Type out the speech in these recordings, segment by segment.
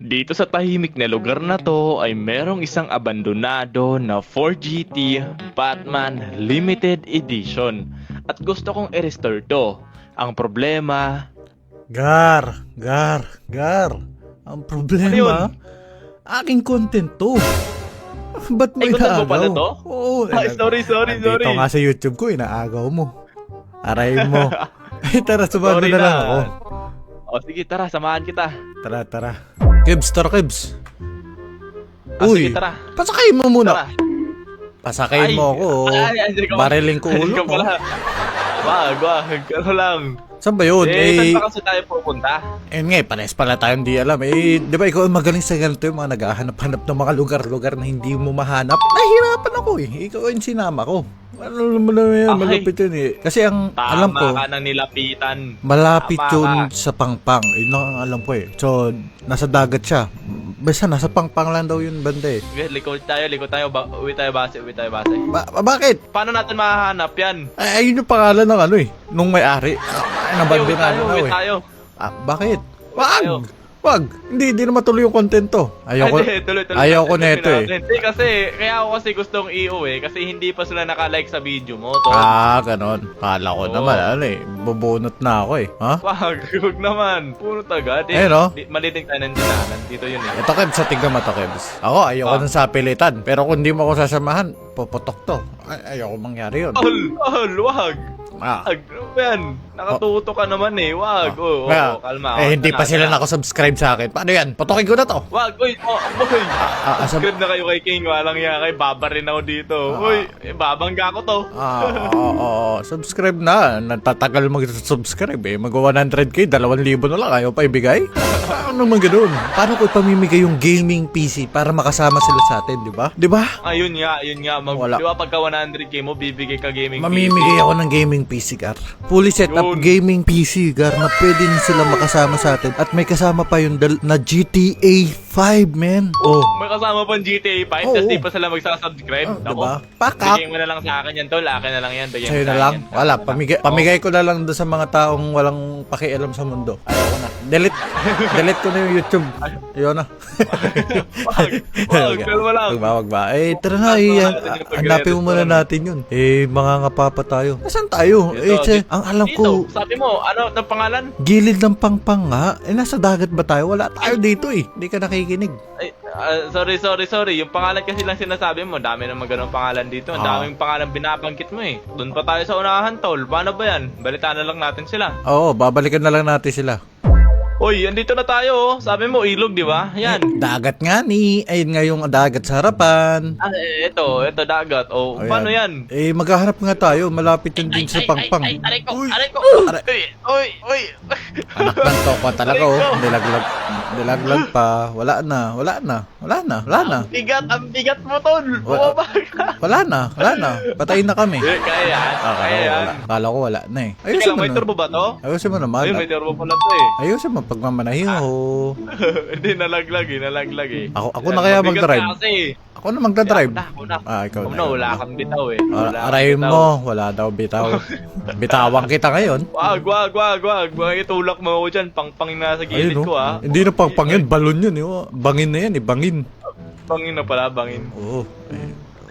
Dito sa tahimik na lugar na to ay merong isang abandonado na 4GT Batman Limited Edition at gusto kong i-restore to. Ang problema... Gar. Ang Ano problema, yun? aking content to. Ba't mo Ay, content mo inaagaw? pala to? Oo. Ay, sorry. Dito nga sa YouTube ko, inaagaw mo. Aray mo. Ay, tara, sumama Sorry na lang na. ako. O sige, tara, samahan kita. Tara. Kibs, tara Kibs. Sige, tara. Pasakayin mo muna. Tara. Pasakayin mo ako. andyan ka. Bariling ko Andyan ulo ka pala. Wag. Ano lang. Saan ba yun? Saan pa kasi tayo pupunta? Nga, pares pala tayong di alam. Di ba ikaw ang magaling sa ganito yung mga naghahanap-hanap ng mga lugar-lugar na hindi mo mahanap? Nahihirapan ako eh. Ikaw yung sinama ko. Ano naman yan, Ay. malapit yun eh. Kasi ang alam ko, Tama ka nang nilapitan. malapit Tama yun ka. sa Pangpang. Yun lang ang alam ko eh. So, nasa dagat siya. Basta nasa Pangpang lang daw yun banda eh. Okay, liko tayo. Uwi tayo base. Bakit? Paano natin mahahanap yan? Ay, ayun yung pangalan ng ano eh. Nung may-ari. Ay, nabandi na ano Uwi eh. tayo. Bakit? tayo. Wag! Hindi na matuloy yung content to. Ayoko. Tuloy. Ayaw ko neto eh. Hindi kasi, kaya ako kasi gustong i-uwi kasi hindi pa sila nakalike sa video mo. To. Ganon. Kala ko Oo. naman, ano eh. Bubunot na ako eh. Ha? Huwag naman. Puro agad. Eh, no? Maliting tayo ng dinanan. Dito yun eh. Ito Kebs, sa tignan mo to Kebs. Ako, ayoko Ah. nang sapilitan. Pero kung di mo ako sasamahan, puputok to. Ayoko mangyari yun. Wag. Ah. Ano ba yan? Nakatuto ka naman eh. Wag. Kalma. Hindi pa sila nakasubscribe sa akin. Paano yan? Putokin ko na to. Wag. Boy. Subscribe na kayo kay King. Walang yan. Kay baba rin ako dito. Uy, babangga ko to. Oo. Subscribe na. Natatagal mag-subscribe eh. Mag-100k, 2,000 na lang. Ayaw pa ibigay? Paano naman ganun? Paano ko ipamimigay yung gaming PC para makasama sila sa atin, di ba? Di ba? Ayun nga. Wala. Di ba pagka 100k mo, bibigay ka gaming Mamimigay ako ng gaming PC, Gar. Fully set up Yun. gaming PC, Gar, na pwede din sila makasama sa atin. At may kasama pa yung na GTA 5, man. Oh. May kasama pang GTA 5, Oo. tapos di pa sila magsasubscribe. Diba? Pack up. Bigay mo na lang sa akin yan, tol. Akin na lang yan. Bigyan Sa'yo mo na sa lang? akin yan. Wala. Pamigay ko na lang doon sa mga taong walang pakialam sa mundo. Ayaw ko na. Delete ko na yung YouTube. Yun na. Wag, kalma lang. Wag ba? Tara na. Hanapin mo muna natin yun. Mga ngapa pa tayo. Nasaan tayo? Ang alam ko, Dito, sabi mo, ano ang pangalan? gilid ng Pangpang nga. Nasa dagat ba tayo? Wala tayo dito eh. Hindi ka nakikinig. Ay, sorry. Yung pangalan kasi lang sinasabi mo. Dami naman ganun pangalan dito. Ang daming pangalan binabangkit mo eh. Doon pa tayo sa unahan, tol. Paano ba yan? Balitaan na lang natin sila. Oo, babalikan na lang natin sila. Uy, andito na tayo oh. Sabi mo, ilog, di ba? Yan. Dagat nga ni. Ayun nga yung dagat sa harapan. Ito dagat. Oh, Ayan. paano yan? Maghahanap nga tayo. Malapit yun din sa Pangpang. Aray ko. Aray. Uy. Anak ng toko talaga oh. Dilaglag pa. Wala na. Ang bigat mo, tol. Bumaba ka. Wala na. Patayin na kami. Kaya yan. Kala ko wala na eh. Teka Ayusin lang, mo may na. turbo ba to? Ayusin mo naman. Ayun, may turbo pala to eh. Ayusin mo pagmamanahin ho. Hindi, nalaglag eh. Ako na kaya Mabigat mag-drive. ka kasi eh. Ako na magdadrive. Ako na. Ikaw na. Wala kang bitaw eh. Arayin mo. Wala daw bitaw. Bitawan kita ngayon. Wag. Itulak mo ako dyan. Pangpangin na sa gilid Ayun ko ah. Hindi na Pangpang yun. Balon yun. Bangin na yan eh. Bangin. Bangin na pala, bangin. Oo.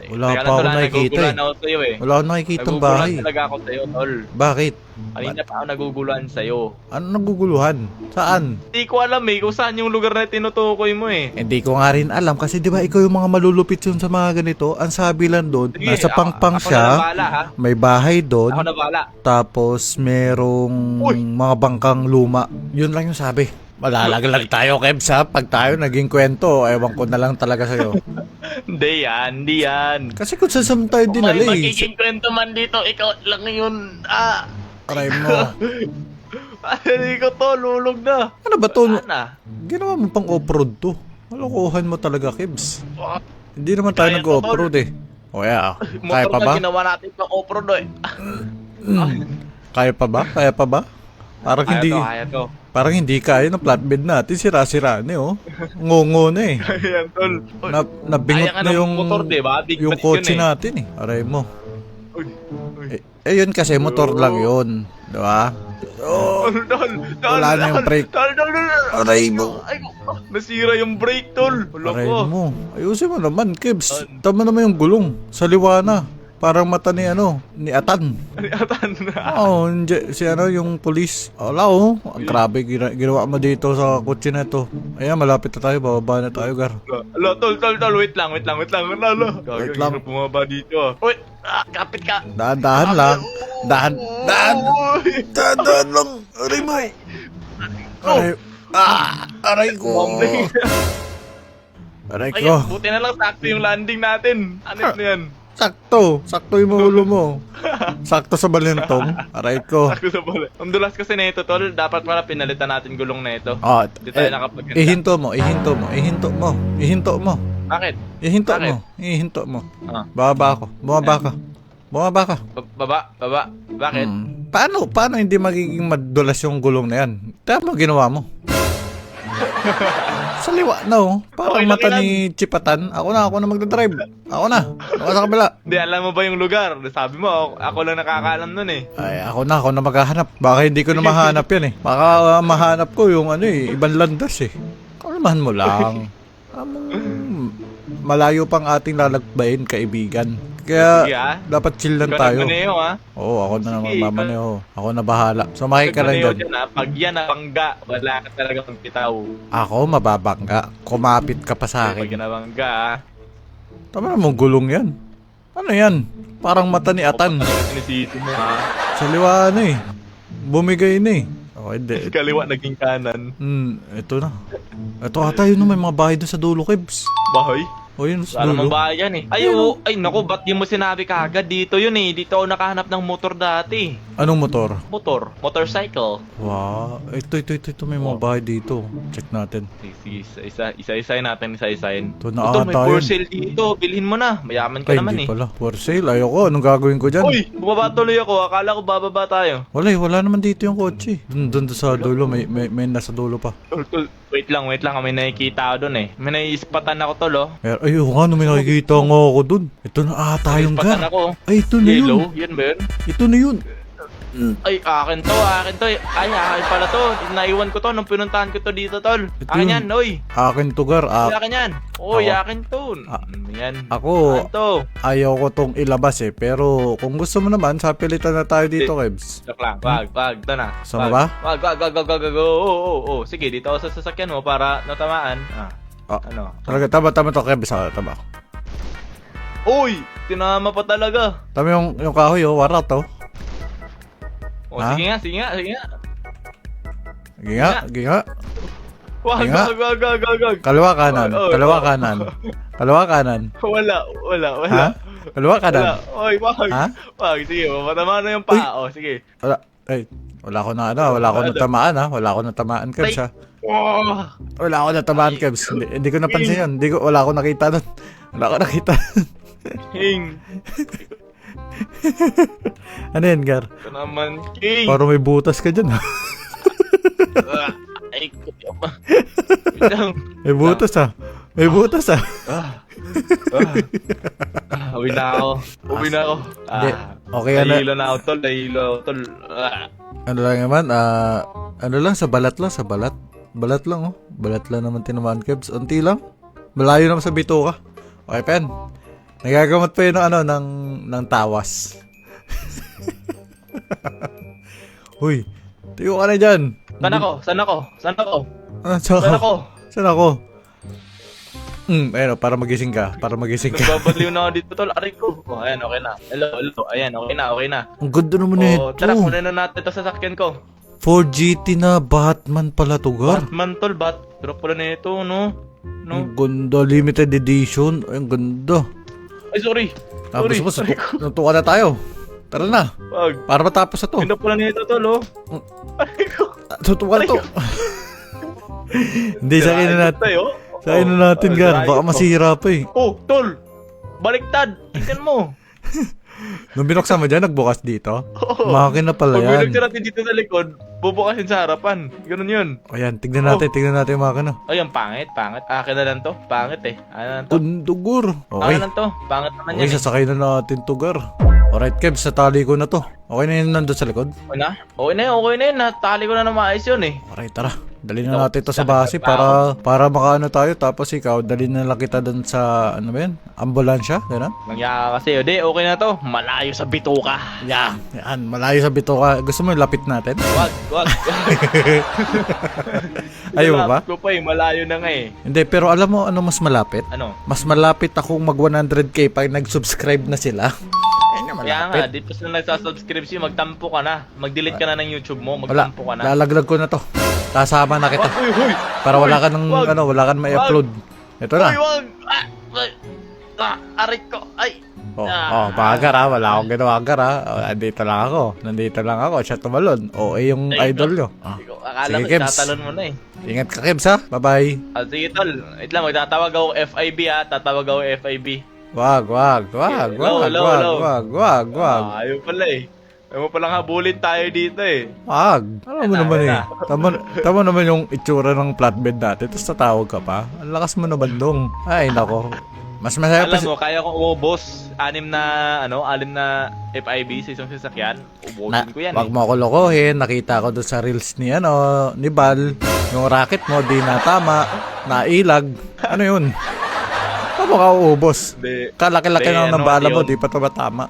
Wala pa ako nakikita eh. Naguguluhan ako sa'yo eh. Wala akong nakikitang bahay. Naguguluhan talaga ako sa'yo, tol. Bakit? Kanina pa ako naguguluhan sa'yo. Ano naguguluhan? Saan? Hindi ko alam eh kung saan yung lugar na tinutukoy mo eh. Hindi ko nga rin alam kasi di ba ikaw yung mga malulupit yun sa mga ganito. Ang sabi lang doon, Sige, nasa Pangpang ako siya, na nabala, ha? may bahay doon, Ako na bala. tapos merong Uy! mga bangkang luma. Yun lang yung sabi. Malalaglag tayo, Kebs ha. Pag tayo naging kwento, ewan ko na lang talaga sa'yo. Hindi yan. Kasi kung saan tayo dinala eh. Magiging kwento man dito, ikaw lang yun. Aray mo. Hindi ko to, lulog na. Ano ba to? Sana. Ginawa mo pang off-road to. Malokohan mo talaga, Kebs. Hindi naman tayo Kaya to, nag-off-road eh. O yeah. Kaya pa Motor ba? na ginawa natin pang off-road eh. Kaya pa ba? Parang hindi. Kaya to. Parang hindi kaya ng flatbed natin. Sira-sira na eh, oh. Ngongo na eh. Ayan, tol. Nabingot Kaya ka na ng yung, motor, diba? Big yung bike kotse yun eh. natin eh. Aray mo. Uy. Yun kasi motor lang yun. Diba? Oh, Tol. wala na yung brake. Tol. Aray mo. Ay, nasira yung brake, tol. Wala Aray ko. mo. Ayusin mo naman, Kebs. Tama naman yung gulong. Sa liwa na. Parang mata ni ni Atan. Atan na. Oo, si yung police. Wala grabe ginawa mo dito sa kotse na ito. Ayan, malapit na tayo. Bababa na tayo, Gar. Alo, tol. Wait lang. Alo. Wait lang. Gagawin bumaba dito. Uy, kapit ka. Dahan lang. Dahan lang. Aray mo. Aray ko. Bombing. Aray Ay, ko. buti na lang sakto yung landing natin. Ano na yan? Sakto yung ulo mo. Sakto sa balintong. Aray ko. Sakto sa bala. Ang dulas kasi na ito, tol. Dapat pala pinalitan natin gulong na ito. Di tayo nakapaganda. Ihinto mo. Bakit? Ihinto mo. Ah. Bumaba ka. Baba. Bakit? Paano hindi magiging madulas yung gulong na yan? Tama ginawa mo. Sa liwa na Parang Okay, mata lang. ni Chipatan. Ako na magdadrive. Ako sa kabila. Hindi, alam mo ba yung lugar? Sabi mo, ako lang nakakaalam nun eh. Ay, ako na maghahanap. Baka hindi ko na mahanap yan Baka mahanap ko yung ibang landas Kalmahan mo lang. Malayo pang ating lalagbayin, kaibigan. Kaya, Sige, dapat chill lang Ikaw tayo. nagmaneho, ha? Oo, ako na Sige, magmamaneho. Ako na bahala. Sumakay ka lang Nagmaneho dyan. dyan, ha? Pag yan nabangga, wala ka talaga magbitaw. Ako, mababangga. Kumapit ka pa sa Pag akin. yan nabangga, ha? Tama na mong gulong yan. Ano yan? Parang mata ni Atan. Sinisito mo, ha? Sa liwa Bumigay na Okay, hindi. Kaliwa naging kanan. Ito na. Ito ata yun may mga bahay doon sa dulo, Kebs. Bahay? O yun, sa Wala naman dulo. bahay yan eh. Ay naku, ba't di mo sinabi kagad? Dito yun eh. Dito ako nakahanap ng motor dati. Anong motor? Motorcycle. Wow. Ito. May mga bahay dito. Check natin. Sige, isa-isayin natin, isa-isayin. Ito na Ito, may ata for yun. sale dito. Bilhin mo na. Mayaman ka Ay, naman hindi eh. pala. For sale. Ayoko. Anong gagawin ko dyan? Uy, bumaba tuloy ako. Akala ko bababa tayo. Wala naman dito yung kotse. Doon sa dulo. May nasa dulo pa. Tol, wait lang. May nakikita ako dun eh. May naiispatan ako tol oh. Ay, may nakikita nga ako dun. Ito na ata yung Naiispatan Gar. ako. Ay, ito na Yellow, yun. yan ba yun? Ito na yun. Ay, akin to. Ay, akin pala to. Naiwan ko to nung pinuntahan ko to dito, tol. Ito Akin yun. yan, oy. Akin to, Gar. Akin yan. Oy, Ako. akin to. Yan. Ako, Akin to. ayaw ko tong ilabas pero kung gusto mo naman, sapilitan na tayo dito, Kebs. Joke lang. Wag. Ito na. Sama ba? Wag. Oo. Sige, dito ako sa sasakyan mo para natamaan. Ano? Talaga, tama to, Kebs. Tama. Uy! Tinama pa talaga. Tama yung kahoy, warat, Ha? Sige nga. Sige nga. Wag. Kaliwa kanan. Oh, Kaliwa oh. kanan. Kaliwa kanan. Wala. Ha? Kaliwa kanan. Wala. Oy, wag. Ha? Wag, sige. Matama na yung paa. Sige. Wala. Ay, wala ko natamaan, ha? Wala ko natamaan, Kebs, ha? Oh. Wala ako natamaan, Kebs. Hindi ko napansin yun. Wala ako nakita doon. King. Ano yan, Gar? Ito naman, King. Parang may butas ka dyan, ha? Ay, May butas, ha? Uwi na ako. Hindi. Okay, ano? Nahilo na ako, tol. Ano lang naman, ano lang, sa balat. Balat lang, Balat lang naman tinamaan, Kebs. Unti lang. Malayo naman sa bituka. Okay, Pen. Nagagamot pa yun ng tawas. Uy, tayo ka na dyan. Saan ako? Saan ako? Ayun, para magising ka. Nagbabaliw na ako dito, tol. Aray ko. Ayan, okay na. Hello. Ayan, okay na. Ang ganda naman ito. Tara, kunin na natin ito sa sasakyan ko. 4GT na Batman pala to, Gar. Batman, tol. Drop pala na ito, no? Ang ganda, limited edition. Ay, ang ganda. Ay, sorry. Tapos mo, natuwa na tayo. Tara na. Wag. Para matapos na to. Ganda pala nito, tol, oh. Aray ko. Tutuwa na to. Hindi, sakin na natin. Tayo. Sakin na natin, Gar. Baka masira pa eh. Oh, tol. Baliktad. Tingnan mo. Nung binuksan mo dyan, nagbukas dito. Oo. Makina pala Pag yan. binuksan natin dito sa likod, bubukasin sa harapan. Ganun yun. Ayan, tignan natin yung makina. Ay, ang pangit. Akin na lang to. Pangit eh. Ano lang to? Tundugur. Okay. Akin lang to. Pangit naman Okay, yan eh. sasakay na natin to, Gar. Alright, Kebs, natali ko na to. Okay na yun nandun sa likod? Okay na? Okay na yun. Natali ko na maayos yun eh. Alright, tara. Dali na natin ito sa base para makaano tayo. Tapos ikaw, dali na lang kita dun sa, ano ba yun? Ambulansya, gano'n? Nangyaka kasi, okay na to. Malayo sa bituka. Yan, malayo sa bituka. Gusto mo yung lapit natin? Wag. Ayaw mo ba? Ko pa eh, malayo na nga eh. Hindi, pero alam mo ano mas malapit? Ano? Mas malapit akong mag 100k pag nag-subscribe na sila. Kaya nga, di pa sila nagsasubscribe siya, magtampo ka na. Mag-delete ka na ng YouTube mo, Wala, magtampo ka na. lalaglag ko na to. Kasama na kita. Uy! Para wala ka ng, Wag. wala ka may upload. Ito na. Uy, wag! Aray ko! Ay! Bagar ha. Wala akong ginawa gar ha. Nandito lang ako. Siya tumalon. yung Ay, idol nyo. Akala Sige, ko, Kebs. tatalon mo na eh. Ingat ka, Kebs ha. Bye-bye. Sige tol, wait lang, magtatawag ako FIB ha, tatawag ako FIB. Wag. Ayaw pala eh. Ayaw mo palang habulin tayo dito eh. Wag. Alam mo naman eh. Tama naman yung itsura ng flatbed natin. Tapos tatawag ka pa. Ang lakas mo naman dong. Ay, nako. Mas masaya pa Alam mo, kaya kong umubos 6 na FIB sa isang sasakyan. Ubusin ko yan Wag mo ako lokohin. Nakita ko doon sa reels ni Bal. Yung racket mo di natama. Nailag. Ano yun? Paano ka uubos? Hindi. Kalaki-laki Hindi, lang ng ano, bala mo. yun. Di pa tumatama.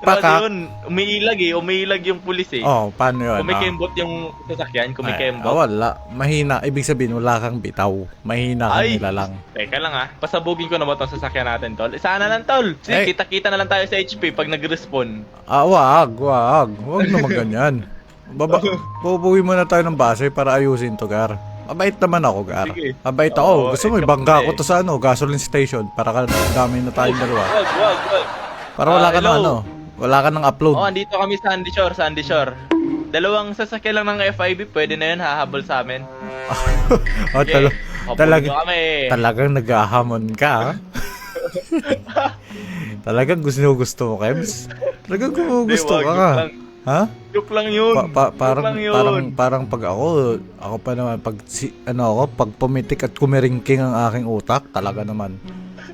Baka yun, umiilag yung pulis eh. Paano yun? Kumikembot yung sasakyan, kumikembot. Wala. Mahina. Ibig sabihin, wala kang bitaw. Mahina kang Ay. nilalang. Teka lang ha, pasabugin ko na ba itong sasakyan natin, tol? Sana lang, tol. Sige, Eh. kita-kita na lang tayo sa HP pag nag-respawn. Wag. Wag naman ganyan. Pupuwi muna tayo ng base para ayusin to, Gar. Mabait naman ako, Gar. Sige. Mabait ako. Oo, Gusto mo, ikaw ibangga eh. ko to sa gasoline station para dami na tayong dalawa. Wag. Para wala ka ng hello. wala ka ng upload. Andito kami sa Sandy Shore. Dalawang sasakyan lang ng FIB, pwede na yun, hahabol sa amin. Sige, habol nyo kami. Talagang naghahamon ka, ha? Talagang gusto mo, Kebs? Talagang gusto Hindi, ka, wag, ka. joke lang. Ha? Joke lang yun. Parang pag ako pa naman pag pumitik at kumiringking ang aking utak, talaga naman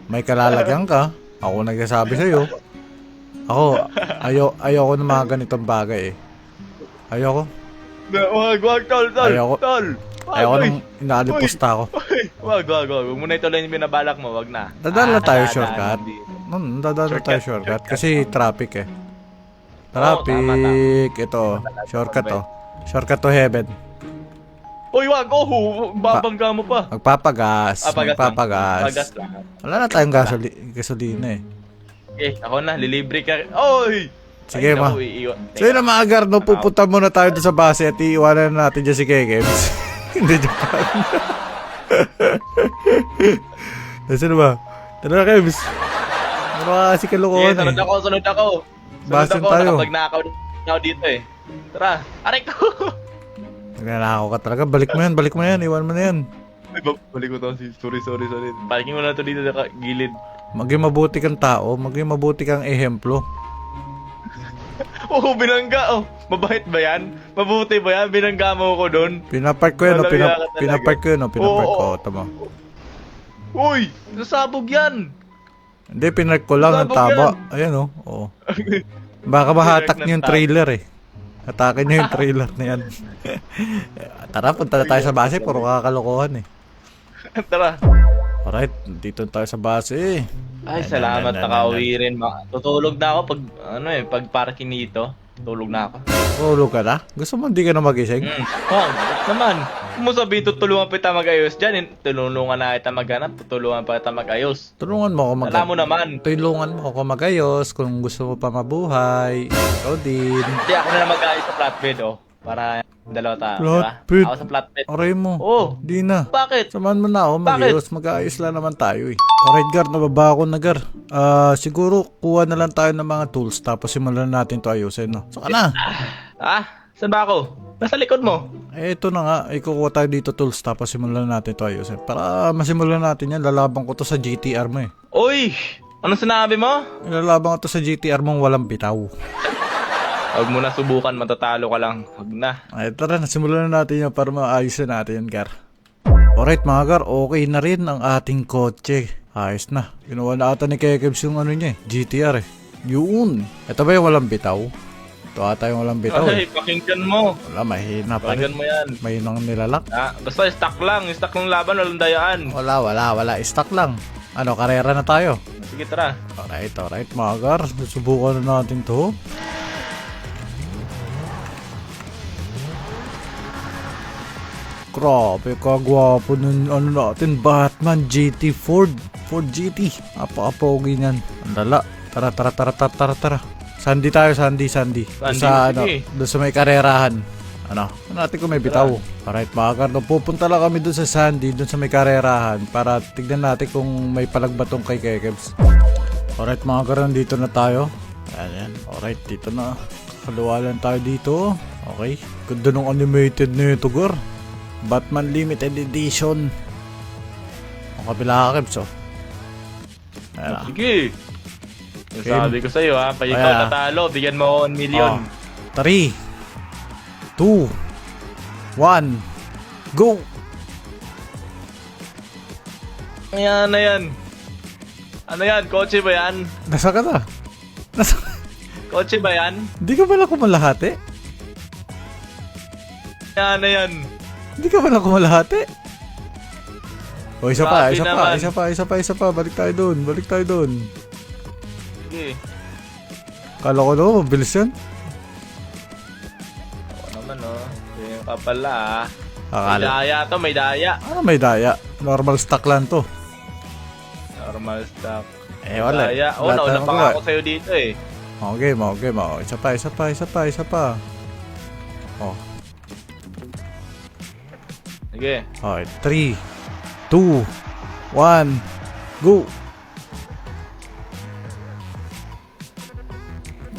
may kalalagyan ka. Ako nagsasabi sa iyo. Ayoko ng mga ganitong bagay eh. Ayoko. Wag, tol. Ayoko. Tol. Ayoko nang inaalipusta ako. Wag. Huwag mo na ituloy yung binabalak mo, wag na. Dadaan lang tayo Dadaan, shortcut. hindi. Dadaan lang tayo shortcut kasi traffic eh. Traffic. Ito. Shortcut to. Shortcut to heaven. Uy, wag! Babangga mo pa. Magpapagas. Pagas lang. Wala na tayong gasolina eh. Okay, ako na, lilibre ka. Oy! Sige, Ay, ma. naku, iiwan. Sige na mga Gar, no, pupunta muna tayo doon sa base at iiwanan na natin dyan si Kekebs. Hindi Japan. Nasaan ba? Tara na, Kebs. Ano ka kasi Sige, kalukuhan sunod eh. ako. Basin Sunod ako, tayo. nakapag na ako dito eh. Tara, aray ko! Nagnanakaw ka talaga. Balik mo yan. Iwan mo na yan. Ay, balik ko to. Sorry. Parking mo na to dito sa gilid. Maging mabuti kang tao. Maging mabuti kang ehemplo. Binangga. Mabait ba yan? Mabuti ba yan? Binangga mo ko doon. Pinapark ko yan. Talaga ka talaga. Pinapark ko yan. Oo. Tama. Uy! Nasabog yan! Hindi, pinark ko lang ng Sabog taba. Ayan o. Oo. Baka mahatak Pinark niyo ng yung trailer eh. Hatakin niyo yung trailer na yan. Tara, punta na tayo sa base. Puro kakalokohan eh. Tara. Alright, dito tayo sa base eh. Ay, salamat. Nakauwi rin. Tutulog na ako pag parking dito. Tulog na ako. Tulog ka na? Gusto mo hindi ka na magising? Bakit naman? Kung mo sabihin, tutulungan pa kita mag-ayos dyan. Tulungan na kita maghanap. Tutulungan pa kita mag-ayos. Tulungan mo ako Alam mo naman. Tulungan mo ako magayos kung gusto mo pa mabuhay. Ikaw din. Hindi, ako na lang mag-ayos sa flatbed, Para dalawa tayo, Flatbed? diba? Ako sa flatbed. Aray mo. Oo. Di na. Bakit? Samahan mo na ako mag-ayos. Mag-ayos lang naman tayo eh. Alright, Gar. Nababa ako na, Gar. Siguro, kuha na lang tayo ng mga tools tapos simulan natin to ayusin, no? Saka na. Saan ba ako? Nasa likod mo. Ito na nga. Ikukuha tayo dito tools tapos simulan natin to ayusin. Para masimulan natin yan, lalaban ko to sa GTR mo eh. Uy! Anong sinabi mo? Lalaban ko to sa GTR mong walang bitaw. Huwag mo na subukan, matatalo ka lang. Huwag na. Ay, tara, nasimulan na natin yan para maayos na natin yan, Gar. Alright, mga Gar, okay na rin ang ating kotse. Ayos na. Ginawa na ata ni Kekebs yung niya eh, GTR eh. Yun. Ito ba yung walang bitaw? Ito ata yung walang bitaw. Ay, pakinggan mo. Wala, mahina pa Pakinggan rin. mo yan. Mahinang nilalak. Basta stock lang. Stock ng laban, walang dayaan. Wala. Stuck lang. Ano, karera na tayo. Sige, tara. Alright, mga gar. Susubukan na natin to. Grabe, kagwapo nun, natin, Batman GT Ford GT. Apa-apogi niyan. Ang dala. Tara. Sandy tayo, Sandy. Doon sa, sige. doon sa may karerahan. Ano natin kung may bitaw. Alright, mga gar. Pupunta lang kami doon sa Sandy, doon sa may karerahan, para tignan natin kung may palagbatong kay Kekebs. Alright, mga gar, nandito na tayo. Ayan. Alright, dito na. Kaluwalan tayo dito. Okay. Ganda ng animated nito, gar. Batman Limited Edition. Ang kabila ka, Kebs, oh. Ayan na. Sige. Sabi ko sa'yo ha, pag ikaw Kaya. natalo, bigyan mo ako 1 million. 3, 2, 1, go! Ayan na yan. Ano yan? Kotse ba yan? Nasa ka na? Kotse ba yan? Hindi ka pala kumalahati? Ayan na yan. Hindi ka pala kumalahati? O, isa Grabe naman. pa. Balik tayo doon. Sige. Kala ko no, mabilis yan. Oo naman oh. Yung ka pala ah. May Akala. daya to, may daya. Ano may daya? Normal stock lang to. Normal stock. Wala. Daya. Oo, Wala nauna tayong pa nga magawa. ako sa'yo dito eh. Okay. Isa pa. Oh. Sige. Okay, 3, 2, 1, go!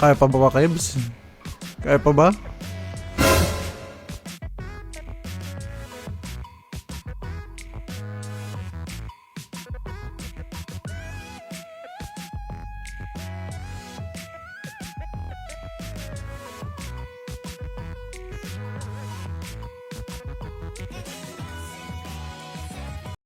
Kaya pa ba, Kebs? Kaya pa ba?